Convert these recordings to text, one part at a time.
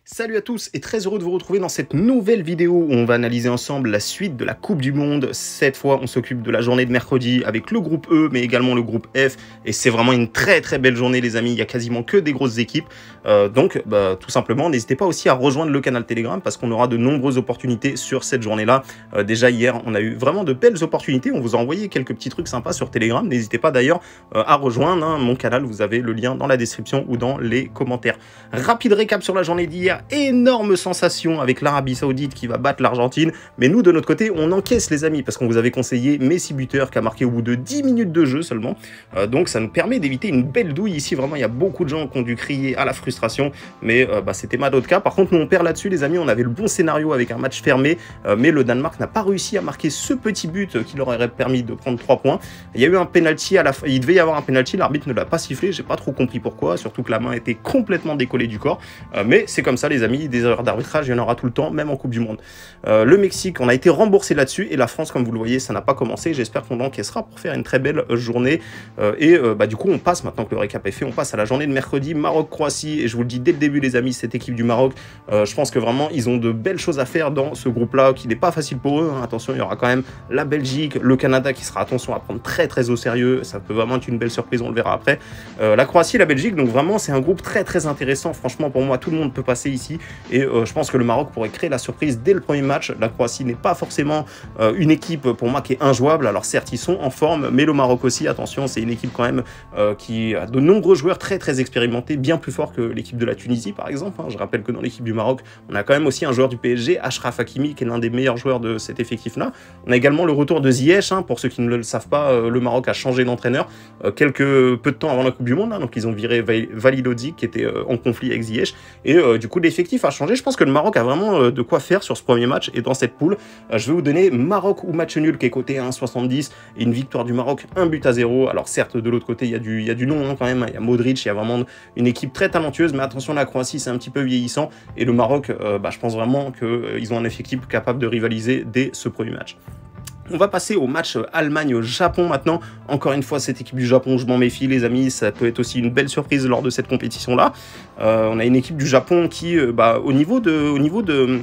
Salut à tous et très heureux de vous retrouver dans cette nouvelle vidéo où on va analyser ensemble la suite de la Coupe du Monde. Cette fois, on s'occupe de la journée de mercredi avec le groupe E, mais également le groupe F. Et c'est vraiment une très belle journée, les amis. Il y a quasiment que des grosses équipes. Donc, tout simplement, n'hésitez pas aussi à rejoindre le canal Telegram parce qu'on aura de nombreuses opportunités sur cette journée-là. Déjà hier, on a eu vraiment de belles opportunités. On vous a envoyé quelques petits trucs sympas sur Telegram. N'hésitez pas d'ailleurs à rejoindre mon canal. Vous avez le lien dans la description ou dans les commentaires. Rapide récap sur la journée d'hier. Énorme sensation avec l'Arabie Saoudite qui va battre l'Argentine. Mais nous, de notre côté, on encaisse, les amis, parce qu'on vous avait conseillé Messi buteur qui a marqué au bout de 10 minutes de jeu seulement. Donc ça nous permet d'éviter une belle douille ici. Vraiment, il y a beaucoup de gens qui ont dû crier à la frustration. Mais c'était pas notre cas. Par contre, nous, on perd là-dessus, les amis. On avait le bon scénario avec un match fermé. Mais le Danemark n'a pas réussi à marquer ce petit but qui leur aurait permis de prendre 3 points. Il y a eu un penalty à la fin. Il devait y avoir un penalty. L'arbitre ne l'a pas sifflé. J'ai pas trop compris pourquoi. Surtout que la main était complètement décollée du corps. Mais c'est comme ça, les amis. Des erreurs d'arbitrage, il y en aura tout le temps, même en Coupe du Monde. Le Mexique, on a été remboursé là-dessus. Et la France, comme vous le voyez, ça n'a pas commencé. J'espère qu'on l'encaissera pour faire une très belle journée. Du coup, on passe, maintenant que le récap est fait, on passe à la journée de mercredi, Maroc-Croatie. Et je vous le dis dès le début, les amis, cette équipe du Maroc, je pense que vraiment, ils ont de belles choses à faire dans ce groupe-là, qui n'est pas facile pour eux. Attention, il y aura quand même la Belgique, le Canada, qui sera, attention, à prendre très au sérieux. Ça peut vraiment être une belle surprise, on le verra après. La Croatie et la Belgique, donc vraiment, c'est un groupe très intéressant. Franchement, pour moi, tout le monde peut passer ici. Et je pense que le Maroc pourrait créer la surprise dès le premier match. La Croatie n'est pas forcément une équipe, pour moi, qui est injouable. Alors certes, ils sont en forme, mais le Maroc aussi, attention, c'est une équipe quand même qui a de nombreux joueurs très expérimentés, bien plus forts que l'équipe de la Tunisie, par exemple. Je rappelle que dans l'équipe du Maroc, on a quand même aussi un joueur du PSG, Achraf Hakimi, qui est l'un des meilleurs joueurs de cet effectif-là. On a également le retour de Ziyech. Pour ceux qui ne le savent pas, le Maroc a changé d'entraîneur peu de temps avant la Coupe du Monde. Donc ils ont viré Valilodzi, qui était en conflit avec Ziyech. Et du coup, l'effectif a changé. Je pense que le Maroc a vraiment de quoi faire sur ce premier match. Et dans cette poule, je vais vous donner Maroc ou match nul, qui est coté à 1,70, et une victoire du Maroc, 1-0. Alors certes, de l'autre côté, il y a du nom quand même. Il y a Modric, il y a vraiment une équipe très talentueuse. Mais attention, la Croatie, c'est un petit peu vieillissant. Et le Maroc, je pense vraiment qu'ils ont un effectif capable de rivaliser dès ce premier match. On va passer au match Allemagne-Japon maintenant. Encore une fois, cette équipe du Japon, je m'en méfie, les amis. Ça peut être aussi une belle surprise lors de cette compétition-là. On a une équipe du Japon qui, au niveau de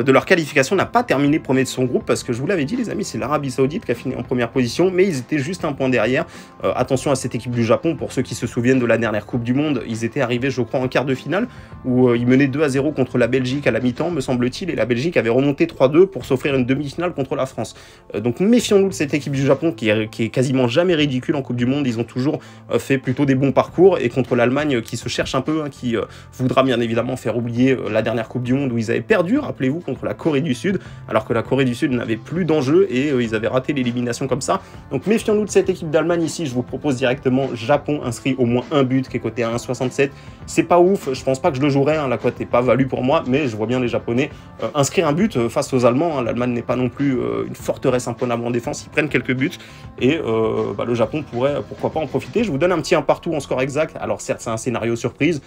leur qualification, n'a pas terminé premier de son groupe, parce que je vous l'avais dit, les amis, c'est l'Arabie Saoudite qui a fini en première position, mais ils étaient juste un point derrière. Attention à cette équipe du Japon, pour ceux qui se souviennent de la dernière Coupe du Monde, ils étaient arrivés, je crois, en quart de finale, où ils menaient 2-0 contre la Belgique à la mi-temps, me semble-t-il, et la Belgique avait remonté 3-2 pour s'offrir une demi-finale contre la France. Donc méfions-nous de cette équipe du Japon qui est quasiment jamais ridicule en Coupe du Monde. Ils ont toujours fait plutôt des bons parcours, et contre l'Allemagne qui se cherche un peu, qui voudra bien évidemment faire oublier la dernière Coupe du Monde où ils avaient perdu, rappelez-vous, contre la Corée du Sud, alors que la Corée du Sud n'avait plus d'enjeu et ils avaient raté l'élimination comme ça. Donc méfions-nous de cette équipe d'Allemagne ici. Je vous propose directement Japon inscrit au moins un but, qui est coté à 1,67. C'est pas ouf, je pense pas que je le jouerai, la cote n'est pas value pour moi, mais je vois bien les Japonais inscrire un but face aux Allemands. L'Allemagne n'est pas non plus une forteresse imprenable en défense, ils prennent quelques buts et le Japon pourrait pourquoi pas en profiter. Je vous donne un petit 1 partout en score exact. Alors certes, c'est un scénario surprise,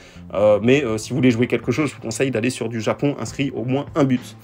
mais si vous voulez jouer quelque chose, je vous conseille d'aller sur du Japon inscrit au moins un but.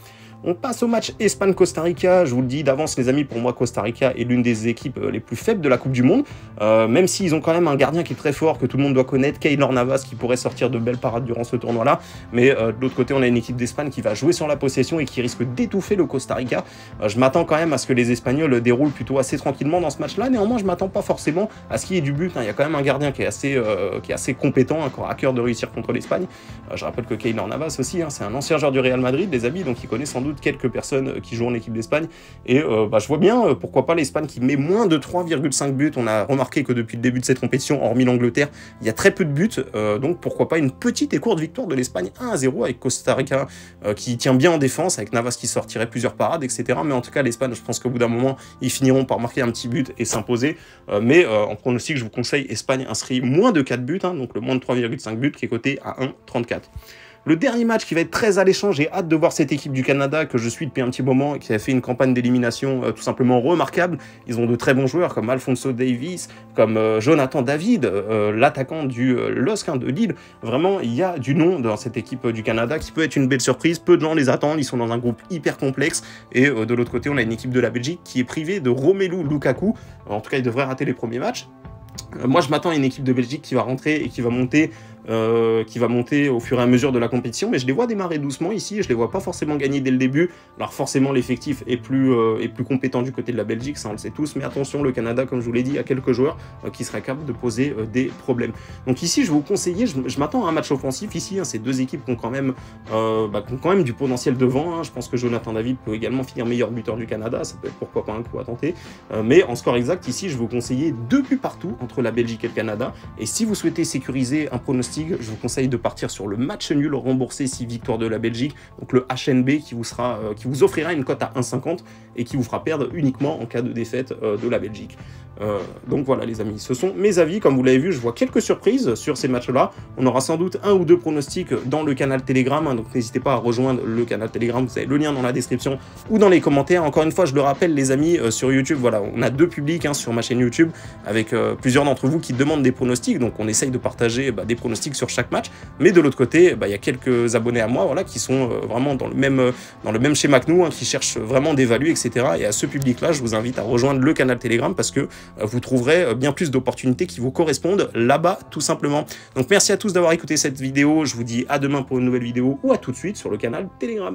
On passe au match Espagne-Costa Rica. Je vous le dis d'avance, les amis, pour moi, Costa Rica est l'une des équipes les plus faibles de la Coupe du Monde. Même s'ils ont quand même un gardien qui est très fort, que tout le monde doit connaître, Keylor Navas, qui pourrait sortir de belles parades durant ce tournoi-là. Mais de l'autre côté, on a une équipe d'Espagne qui va jouer sur la possession et qui risque d'étouffer le Costa Rica. Je m'attends quand même à ce que les Espagnols déroulent plutôt assez tranquillement dans ce match-là. Néanmoins, je ne m'attends pas forcément à ce qu'il y ait du but. Il y a quand même un gardien qui est assez compétent, encore à cœur de réussir contre l'Espagne. Je rappelle que Keylor Navas aussi, c'est un ancien joueur du Real Madrid, les amis, donc il connaît sans doute quelques personnes qui jouent en équipe d'Espagne. Et je vois bien, pourquoi pas l'Espagne qui met moins de 3,5 buts. On a remarqué que depuis le début de cette compétition, hormis l'Angleterre, il y a très peu de buts. Donc pourquoi pas une petite et courte victoire de l'Espagne 1-0 avec Costa Rica qui tient bien en défense, avec Navas qui sortirait plusieurs parades, etc. Mais en tout cas, l'Espagne, je pense qu'au bout d'un moment, ils finiront par marquer un petit but et s'imposer. Mais en pronostic, je vous conseille Espagne inscrit moins de 4 buts, donc le moins de 3,5 buts qui est coté à 1,34. Le dernier match qui va être très alléchant, j'ai hâte de voir cette équipe du Canada que je suis depuis un petit moment et qui a fait une campagne d'élimination tout simplement remarquable. Ils ont de très bons joueurs comme Alphonso Davies, comme Jonathan David, l'attaquant du LOSC de Lille. Vraiment, il y a du nom dans cette équipe du Canada qui peut être une belle surprise. Peu de gens les attendent, ils sont dans un groupe hyper complexe. Et de l'autre côté, on a une équipe de la Belgique qui est privée de Romelu Lukaku. En tout cas, il devrait rater les premiers matchs. Moi, je m'attends à une équipe de Belgique qui va rentrer et qui va monter qui va monter au fur et à mesure de la compétition, mais je les vois démarrer doucement ici, je les vois pas forcément gagner dès le début. Alors forcément l'effectif est plus compétent du côté de la Belgique, ça on le sait tous, mais attention, le Canada, comme je vous l'ai dit, a quelques joueurs qui seraient capables de poser des problèmes. Donc ici, je vais vous conseiller, je m'attends à un match offensif ici, hein, ces deux équipes qui ont quand même, du potentiel devant, hein. Je pense que Jonathan David peut également finir meilleur buteur du Canada, ça peut être pourquoi pas un coup à tenter, mais en score exact, ici, je vais vous conseiller 2 buts partout entre la Belgique et le Canada, et si vous souhaitez sécuriser un pronostic, je vous conseille de partir sur le match nul remboursé si victoire de la Belgique, donc le HNB qui vous offrira une cote à 1,50 et qui vous fera perdre uniquement en cas de défaite de la Belgique. Donc voilà les amis, ce sont mes avis, comme vous l'avez vu, je vois quelques surprises sur ces matchs-là. On aura sans doute 1 ou 2 pronostics dans le canal Telegram, hein, donc n'hésitez pas à rejoindre le canal Telegram, vous avez le lien dans la description ou dans les commentaires. Encore une fois, je le rappelle les amis, sur YouTube, voilà, on a 2 publics hein, sur ma chaîne YouTube, avec plusieurs d'entre vous qui demandent des pronostics, donc on essaye de partager des pronostics sur chaque match, mais de l'autre côté, il y a quelques abonnés à moi voilà, qui sont vraiment dans le même schéma que nous, hein, qui cherchent vraiment des values, etc. Et à ce public-là, je vous invite à rejoindre le canal Telegram parce que vous trouverez bien plus d'opportunités qui vous correspondent là-bas, tout simplement. Donc merci à tous d'avoir écouté cette vidéo, je vous dis à demain pour une nouvelle vidéo ou à tout de suite sur le canal Telegram.